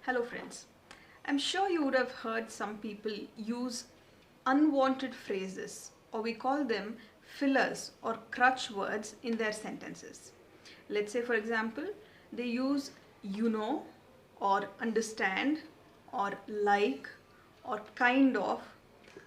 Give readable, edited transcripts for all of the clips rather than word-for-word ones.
Hello friends. I'm sure you would have heard some people use unwanted phrases, or we call them fillers or crutch words in their sentences. Let's say for example, they use you know or understand or like or kind of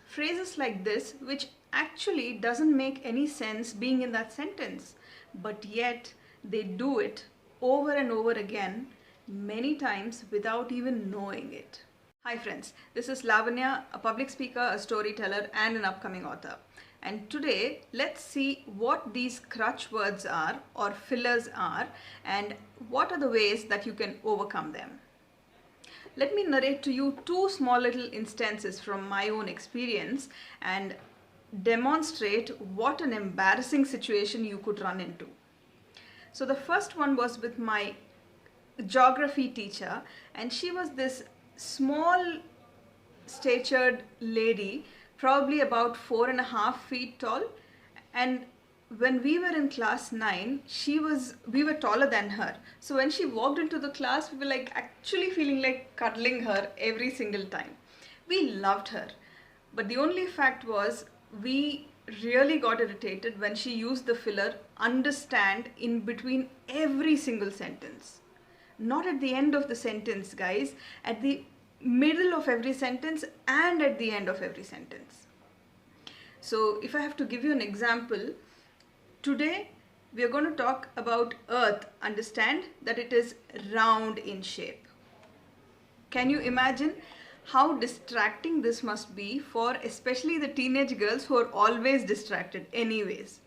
phrases like this which actually doesn't make any sense being in that sentence, but yet they do it over and over again many times without even knowing it. Hi friends, this is Lavanya, a public speaker, a storyteller and an upcoming author. And today let's see what these crutch words are or fillers are and what are the ways that you can overcome them. Let me narrate to you two small little instances from my own experience and demonstrate what an embarrassing situation you could run into. So the first one was with my geography teacher, and she was this small statured lady, probably about 4.5 feet tall, and when we were in class 9 we were taller than her, so when she walked into the class we were like actually feeling like cuddling her every single time. We loved her, but the only fact was we really got irritated when she used the filler understand in between every single sentence. Not at the end of the sentence, guys, at the middle of every sentence and at the end of every sentence. So if I have to give you an example, today we are going to talk about Earth. Understand that it is round in shape. Can you imagine how distracting this must be for especially the teenage girls who are always distracted anyways?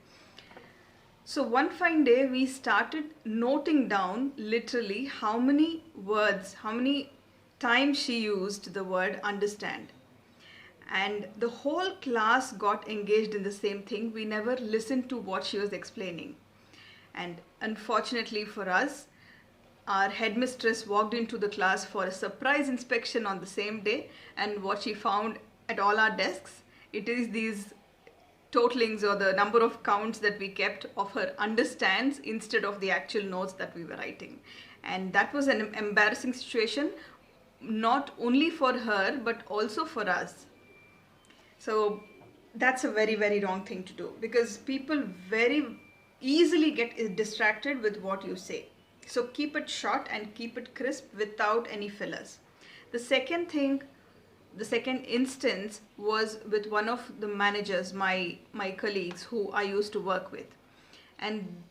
So one fine day we started noting down literally how many words, how many times she used the word understand. And the whole class got engaged in the same thing. We never listened to what she was explaining. And unfortunately for us, our headmistress walked into the class for a surprise inspection on the same day, and what she found at all our desks, it is these totalings or the number of counts that we kept of her understands instead of the actual notes that we were writing. And that was an embarrassing situation, not only for her but also for us. So that's a very, very wrong thing to do, because people very easily get distracted with what you say. So keep it short and keep it crisp without any fillers. The second instance was with one of the managers, my colleagues who I used to work with. And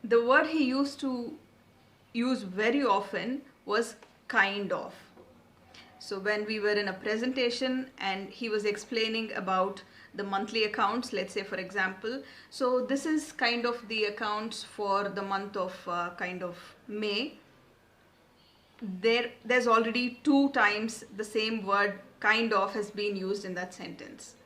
the word he used to use very often was kind of. So when we were in a presentation and he was explaining about the monthly accounts, let's say for example, so this is kind of the accounts for the month of kind of May. There's already 2 times the same word kind of has been used in that sentence.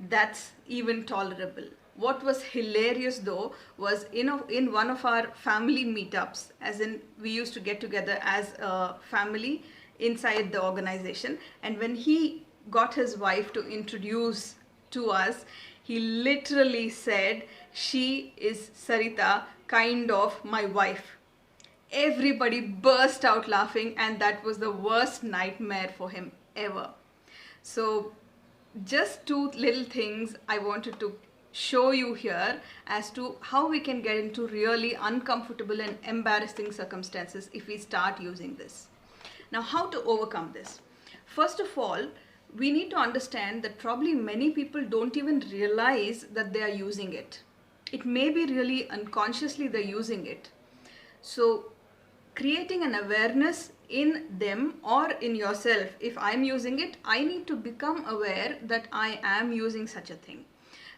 That's even tolerable. What was hilarious though was in one of our family meetups, as in we used to get together as a family inside the organization, and when he got his wife to introduce to us, he literally said, "She is Sarita, kind of my wife." Everybody burst out laughing, and that was the worst nightmare for him ever. So just 2 little things I wanted to show you here as to how we can get into really uncomfortable and embarrassing circumstances if we start using this. Now, how to overcome this? First of all, we need to understand that probably many people don't even realize that they are using it. It may be really unconsciously they're using it. So creating an awareness in them or in yourself, if I'm using it, I need to become aware that I am using such a thing.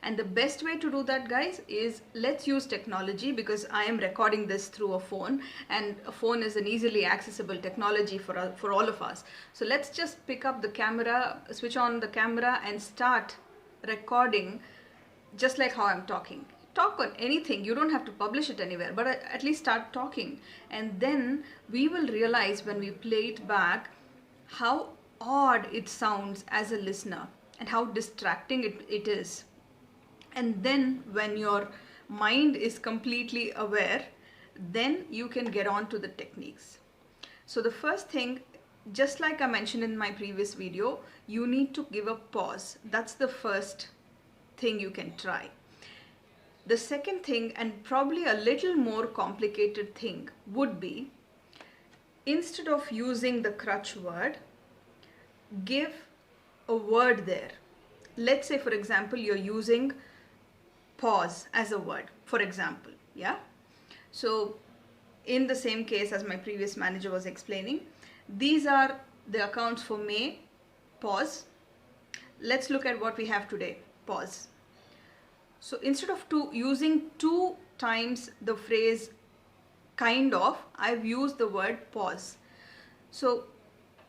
And the best way to do that, guys, is let's use technology, because I am recording this through a phone, and a phone is an easily accessible technology for all of us. So let's just pick up the camera, switch on the camera and start recording just like how I'm talking. Talk on anything, you don't have to publish it anywhere, but at least start talking, and then we will realize when we play it back how odd it sounds as a listener and how distracting it is. And then when your mind is completely aware, then you can get on to the techniques. So the first thing just like I mentioned in my previous video, you need to give a pause. That's the first thing you can try. The second thing, and probably a little more complicated thing, would be instead of using the crutch word, give a word there. Let's say, for example, you're using pause as a word, for example. Yeah. So in the same case as my previous manager was explaining, these are the accounts for May, pause. Let's look at what we have today, pause. So instead of using 2 times the phrase kind of, I've used the word pause. So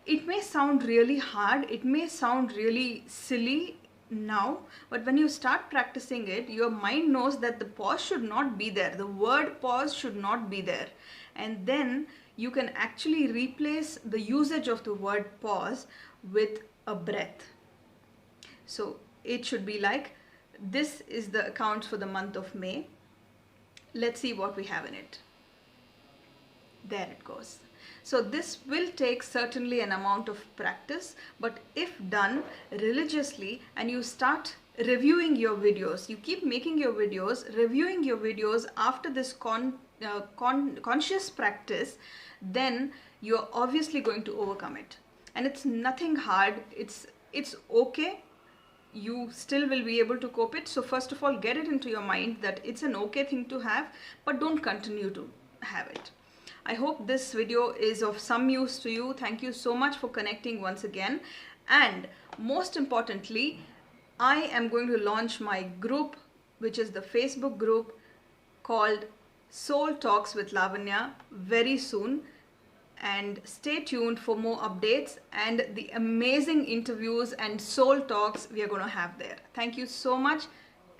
it may sound really hard, it may sound really silly now, but when you start practicing it, your mind knows that the pause should not be there. The word pause should not be there. And then you can actually replace the usage of the word pause with a breath. So it should be like, this is the accounts for the month of May. Let's see what we have in it. There it goes. So this will take certainly an amount of practice, but if done religiously and you start reviewing your videos, you keep making your videos, reviewing your videos after this conscious practice, then you're obviously going to overcome it. And it's nothing hard. It's okay. You still will be able to cope it. So first of all, get it into your mind that it's an okay thing to have, but don't continue to have it. I hope this video is of some use to you. Thank you so much for connecting once again. And most importantly, I am going to launch my group, which is the Facebook group called Soul Talks with Lavanya, very soon. And stay tuned for more updates and the amazing interviews and soul talks we are going to have there. Thank you so much.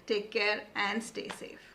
Take care and stay safe.